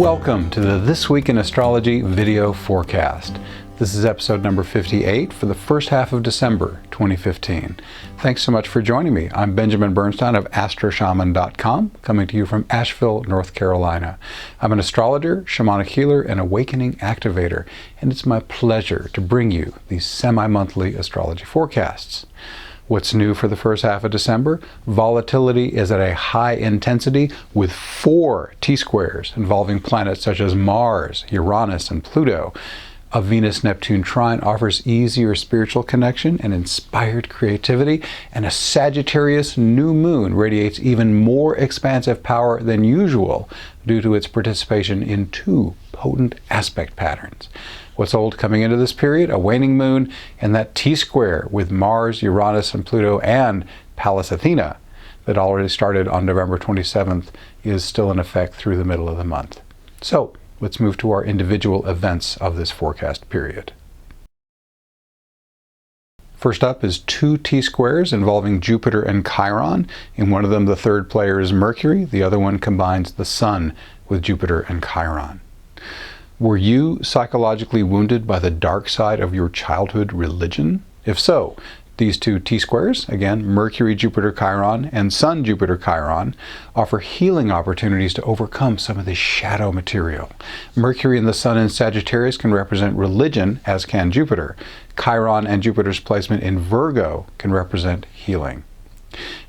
Welcome to the This Week in Astrology video forecast. This is episode number 58 for the first half of December 2015. Thanks so much for joining me. I'm Benjamin Bernstein of astroshaman.com, coming to you from Asheville, North Carolina. I'm an astrologer, shamanic healer, and awakening activator, and it's my pleasure to bring you these semi-monthly astrology forecasts. What's new for the first half of December? Volatility is at a high intensity with 4 T-squares involving planets such as Mars, Uranus, and Pluto. A Venus-Neptune trine offers easier spiritual connection and inspired creativity, and a Sagittarius new moon radiates even more expansive power than usual due to its participation in 2 potent aspect patterns. What's old coming into this period? A waning moon, and that T-square with Mars, Uranus, and Pluto, and Pallas Athena that already started on November 27th is still in effect through the middle of the month. So let's move to our individual events of this forecast period. First up is 2 T-squares involving Jupiter and Chiron. In one of them, the third player is Mercury. The other one combines the Sun with Jupiter and Chiron. Were you psychologically wounded by the dark side of your childhood religion? If so, these 2 T-squares, again, Mercury-Jupiter-Chiron and Sun-Jupiter-Chiron, offer healing opportunities to overcome some of the shadow material. Mercury and the Sun in Sagittarius can represent religion, as can Jupiter. Chiron and Jupiter's placement in Virgo can represent healing.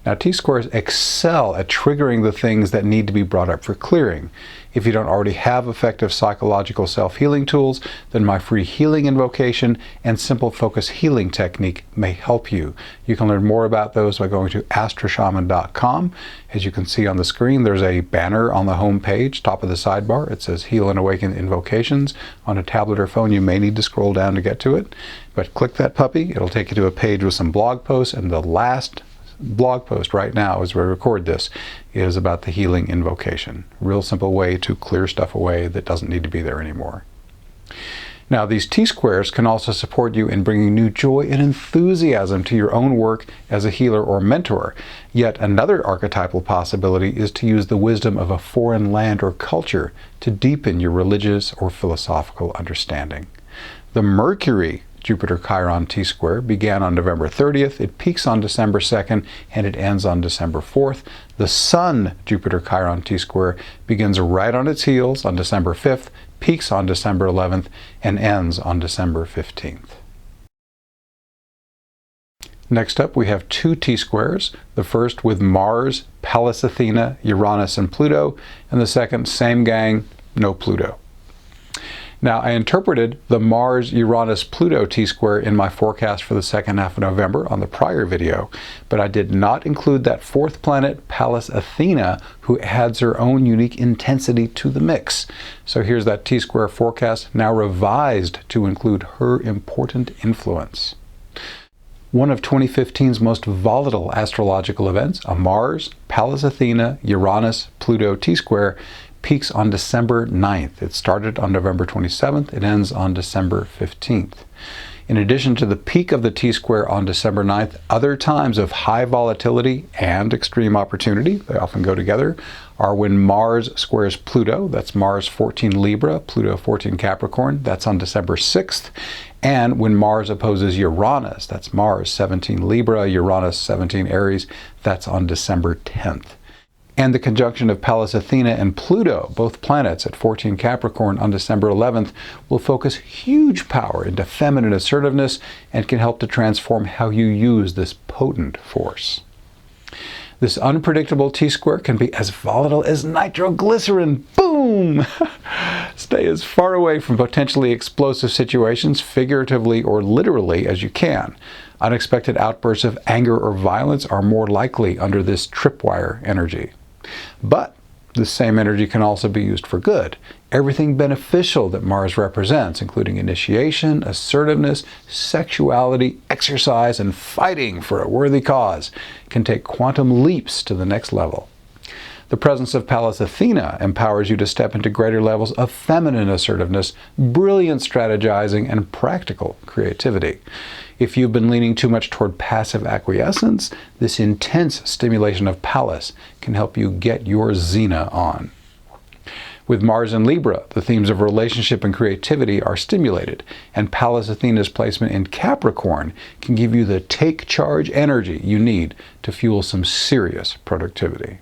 Now, T-squares excel at triggering the things that need to be brought up for clearing. If you don't already have effective psychological self-healing tools, then my free healing invocation and simple focus healing technique may help you. You can learn more about those by going to astroshaman.com. As you can see on the screen, there's a banner on the home page, top of the sidebar. It says Heal and Awaken Invocations. On a tablet or phone, you may need to scroll down to get to it. But click that puppy. It'll take you to a page with some blog posts, and the last blog post right now as we record this is about the healing invocation. Real simple way to clear stuff away that doesn't need to be there anymore. Now, these T-squares can also support you in bringing new joy and enthusiasm to your own work as a healer or mentor. Yet another archetypal possibility is to use the wisdom of a foreign land or culture to deepen your religious or philosophical understanding. The Mercury-Jupiter-Chiron T-square began on November 30th, it peaks on December 2nd, and it ends on December 4th. The Sun-Jupiter-Chiron T-square begins right on its heels on December 5th, peaks on December 11th, and ends on December 15th. Next up, we have 2 T-squares, the first with Mars, Pallas Athena, Uranus, and Pluto, and the second, same gang, no Pluto. Now, I interpreted the Mars-Uranus-Pluto T-square in my forecast for the second half of November on the prior video, but I did not include that 4th planet, Pallas Athena, who adds her own unique intensity to the mix. So here's that T-square forecast, now revised to include her important influence. One of 2015's most volatile astrological events, a Mars, Pallas Athena, Uranus, Pluto T-square, peaks on December 9th. It started on November 27th. It ends on December 15th. In addition to the peak of the T-square on December 9th, other times of high volatility and extreme opportunity, they often go together, are when Mars squares Pluto, that's Mars 14 Libra, Pluto 14 Capricorn, that's on December 6th, and when Mars opposes Uranus, that's Mars 17 Libra, Uranus 17 Aries, that's on December 10th. And the conjunction of Pallas Athena and Pluto, both planets at 14 Capricorn on December 11th, will focus huge power into feminine assertiveness and can help to transform how you use this potent force. This unpredictable T-square can be as volatile as nitroglycerin. Boom! Stay as far away from potentially explosive situations, figuratively or literally, as you can. Unexpected outbursts of anger or violence are more likely under this tripwire energy. But this same energy can also be used for good. Everything beneficial that Mars represents, including initiation, assertiveness, sexuality, exercise, and fighting for a worthy cause, can take quantum leaps to the next level. The presence of Pallas Athena empowers you to step into greater levels of feminine assertiveness, brilliant strategizing, and practical creativity. If you've been leaning too much toward passive acquiescence, this intense stimulation of Pallas can help you get your Xena on. With Mars in Libra, the themes of relationship and creativity are stimulated, and Pallas Athena's placement in Capricorn can give you the take charge energy you need to fuel some serious productivity.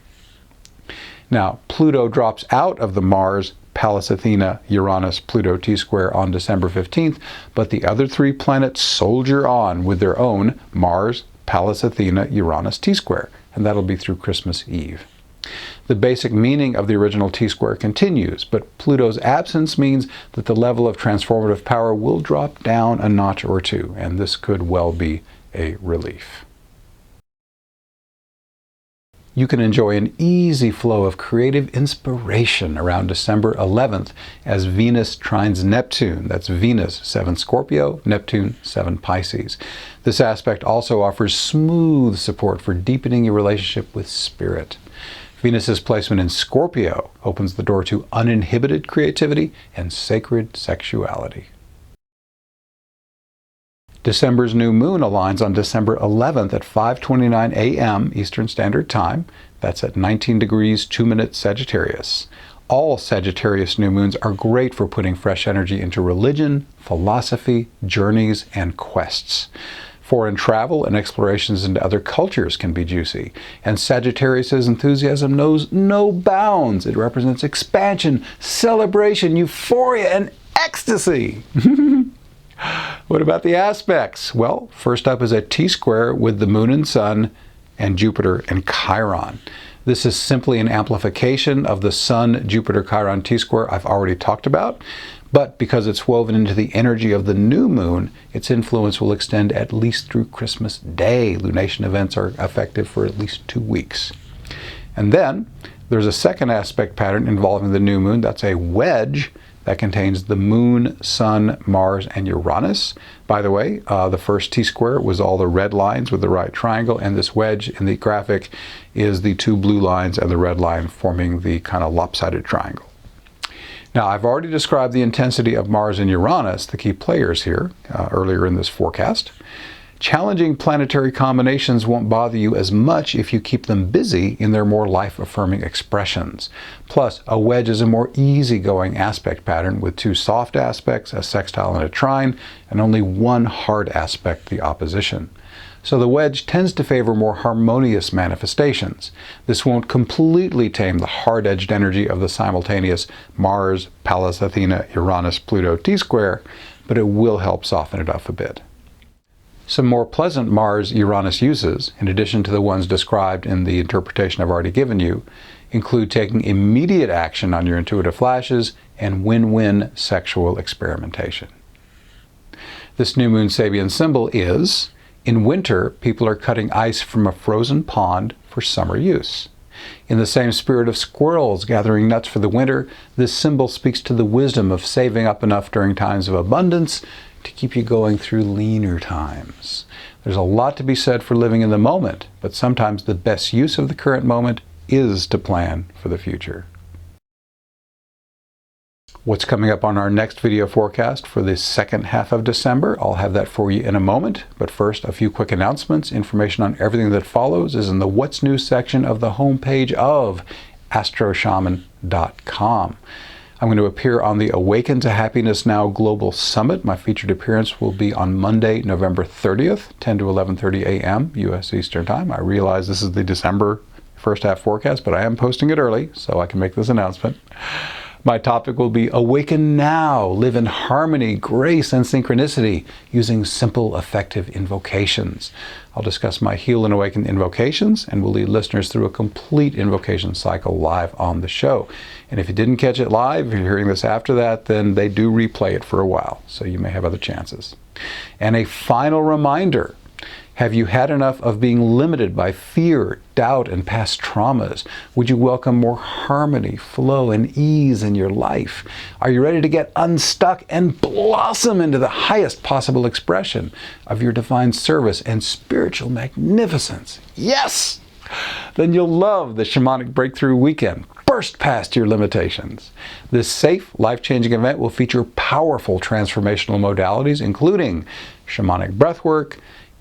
Now, Pluto drops out of the Mars-Pallas Athena-Uranus-Pluto T-square on December 15th, but the other three planets soldier on with their own Mars-Pallas Athena-Uranus T-square, and that'll be through Christmas Eve. The basic meaning of the original T-square continues, but Pluto's absence means that the level of transformative power will drop down a notch or two, and this could well be a relief. You can enjoy an easy flow of creative inspiration around December 11th as Venus trines Neptune. That's Venus, 7 Scorpio, Neptune, 7 Pisces. This aspect also offers smooth support for deepening your relationship with spirit. Venus's placement in Scorpio opens the door to uninhibited creativity and sacred sexuality. December's new moon aligns on December 11th at 5:29 a.m. Eastern Standard Time. That's at 19 degrees 2 minutes Sagittarius. All Sagittarius new moons are great for putting fresh energy into religion, philosophy, journeys, and quests. Foreign travel and explorations into other cultures can be juicy, and Sagittarius' enthusiasm knows no bounds. It represents expansion, celebration, euphoria, and ecstasy. What about the aspects? Well, first up is a T-square with the Moon and Sun and Jupiter and Chiron. This is simply an amplification of the Sun-Jupiter-Chiron T-square I've already talked about, but because it's woven into the energy of the new moon, its influence will extend at least through Christmas Day. Lunation events are effective for at least 2 weeks. And then there's a second aspect pattern involving the new moon. That's a wedge that contains the Moon, Sun, Mars, and Uranus. By the way, the first T-square was all the red lines with the right triangle, and this wedge in the graphic is the 2 blue lines and the red line forming the kind of lopsided triangle. Now, I've already described the intensity of Mars and Uranus, the key players here, earlier in this forecast. Challenging planetary combinations won't bother you as much if you keep them busy in their more life-affirming expressions. Plus, a wedge is a more easygoing aspect pattern with 2 soft aspects, a sextile and a trine, and only 1 hard aspect, the opposition. So the wedge tends to favor more harmonious manifestations. This won't completely tame the hard-edged energy of the simultaneous Mars-Pallas Athena-Uranus-Pluto T-square, but it will help soften it up a bit. Some more pleasant Mars-Uranus uses, in addition to the ones described in the interpretation I've already given you, include taking immediate action on your intuitive flashes and win-win sexual experimentation. This new moon Sabian symbol is, in winter, people are cutting ice from a frozen pond for summer use. In the same spirit of squirrels gathering nuts for the winter, this symbol speaks to the wisdom of saving up enough during times of abundance to keep you going through leaner times. There's a lot to be said for living in the moment, but sometimes the best use of the current moment is to plan for the future. What's coming up on our next video forecast for the second half of December? I'll have that for you in a moment, but first, a few quick announcements. Information on everything that follows is in the What's New section of the homepage of astroshaman.com. I'm going to appear on the Awaken to Happiness Now Global Summit. My featured appearance will be on Monday, November 30th, 10 to 11:30 a.m. U.S. Eastern Time. I realize this is the December first half forecast, but I am posting it early, so I can make this announcement. My topic will be Awaken Now, Live in Harmony, Grace, and Synchronicity using simple, effective invocations. I'll discuss my Heal and Awaken invocations, and we'll lead listeners through a complete invocation cycle live on the show. And if you didn't catch it live, if you're hearing this after that, then they do replay it for a while, so you may have other chances. And a final reminder, have you had enough of being limited by fear, doubt, and past traumas? Would you welcome more harmony, flow, and ease in your life? Are you ready to get unstuck and blossom into the highest possible expression of your divine service and spiritual magnificence? Yes! Then you'll love the Shamanic Breakthrough Weekend. Burst past your limitations. This safe, life-changing event will feature powerful transformational modalities, including shamanic breathwork,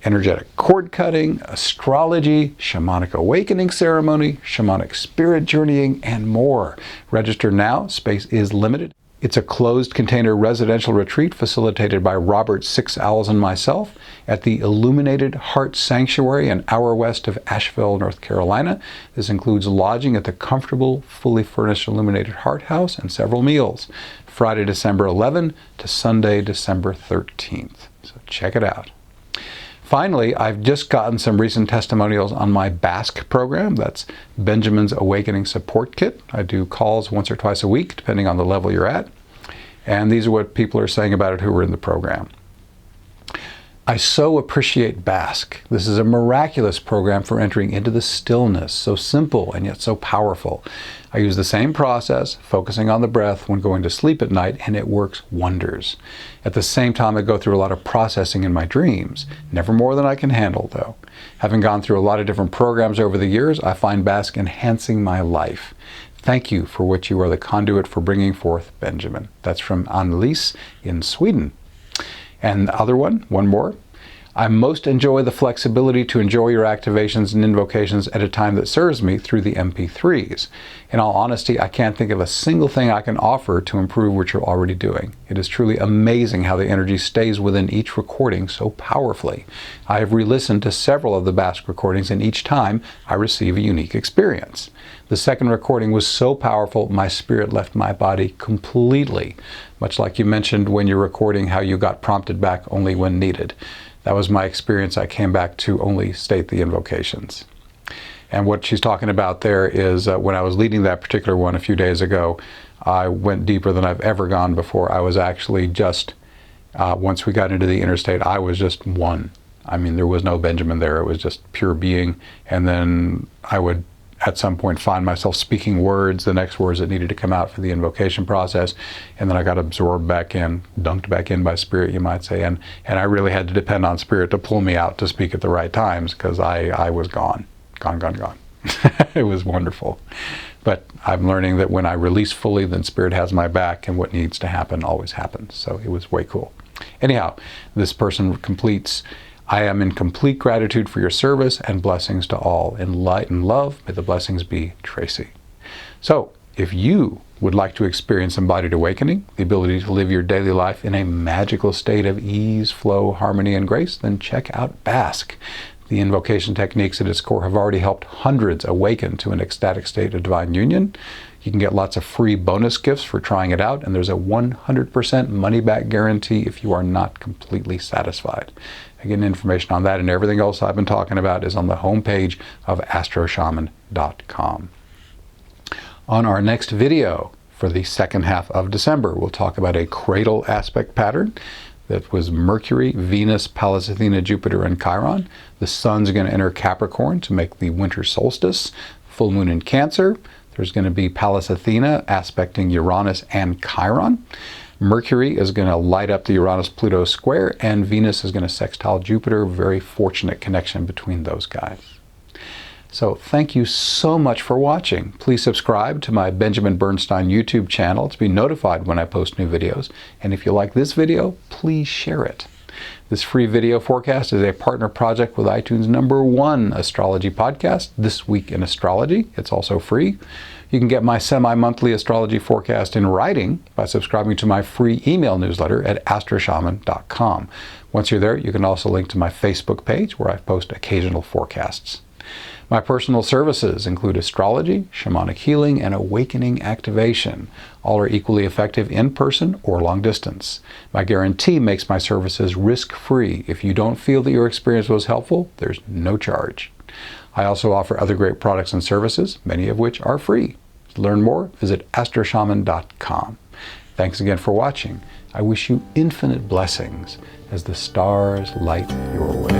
energetic cord cutting, astrology, shamanic awakening ceremony, shamanic spirit journeying, and more. Register now. Space is limited. It's a closed container residential retreat facilitated by Robert Six Owls and myself at the Illuminated Heart Sanctuary, an hour west of Asheville, North Carolina. This includes lodging at the comfortable, fully furnished Illuminated Heart House and several meals. Friday, December 11 to Sunday, December 13th. So check it out. Finally, I've just gotten some recent testimonials on my Basque program. That's Benjamin's Awakening Support Kit. I do calls once or twice a week, depending on the level you're at. And these are what people are saying about it who were in the program. I so appreciate Basque. This is a miraculous program for entering into the stillness, so simple and yet so powerful. I use the same process, focusing on the breath when going to sleep at night, and it works wonders. At the same time, I go through a lot of processing in my dreams. Never more than I can handle, though. Having gone through a lot of different programs over the years, I find Basque enhancing my life. Thank you for what you are the conduit for bringing forth, Benjamin. That's from Annelise in Sweden. And the other one more. I most enjoy the flexibility to enjoy your activations and invocations at a time that serves me through the MP3s. In all honesty, I can't think of a single thing I can offer to improve what you're already doing. It is truly amazing how the energy stays within each recording so powerfully. I have re-listened to several of the Basque recordings, and each time I receive a unique experience. The second recording was so powerful, my spirit left my body completely, much like you mentioned when you're recording how you got prompted back only when needed. That was my experience. I came back to only state the invocations. And what she's talking about there is when I was leading that particular one a few days ago, I went deeper than I've ever gone before. I was actually just, once we got into the interstate, I was just one. I mean, there was no Benjamin there. It was just pure being. And then I would at some point find myself speaking words, the next words that needed to come out for the invocation process, and then I got absorbed back in, dunked back in by spirit, you might say, and I really had to depend on spirit to pull me out to speak at the right times, because I was gone. It was wonderful. But I'm learning that when I release fully, then spirit has my back, and what needs to happen always happens. So it was way cool. Anyhow, this person completes, I am in complete gratitude for your service and blessings to all. In light and love, may the blessings be, Tracy. So, if you would like to experience embodied awakening, the ability to live your daily life in a magical state of ease, flow, harmony, and grace, then check out Basque. The invocation techniques at its core have already helped hundreds awaken to an ecstatic state of divine union. You can get lots of free bonus gifts for trying it out, and there's a 100% money-back guarantee if you are not completely satisfied. Again, information on that and everything else I've been talking about is on the homepage of astroshaman.com. On our next video for the second half of December, we'll talk about a cradle aspect pattern that was Mercury, Venus, Pallas, Athena, Jupiter, and Chiron. The sun's going to enter Capricorn to make the winter solstice. Full moon in Cancer. There's going to be Pallas Athena aspecting Uranus and Chiron. Mercury is going to light up the Uranus-Pluto square, and Venus is going to sextile Jupiter. Very fortunate connection between those guys. So thank you so much for watching. Please subscribe to my Benjamin Bernstein YouTube channel to be notified when I post new videos. And if you like this video, please share it. This free video forecast is a partner project with iTunes' #1 astrology podcast, This Week in Astrology. It's also free. You can get my semi-monthly astrology forecast in writing by subscribing to my free email newsletter at astroshaman.com. Once you're there, you can also link to my Facebook page where I post occasional forecasts. My personal services include astrology, shamanic healing, and awakening activation. All are equally effective in person or long distance. My guarantee makes my services risk-free. If you don't feel that your experience was helpful, there's no charge. I also offer other great products and services, many of which are free. To learn more, visit astroshaman.com. Thanks again for watching. I wish you infinite blessings as the stars light your way.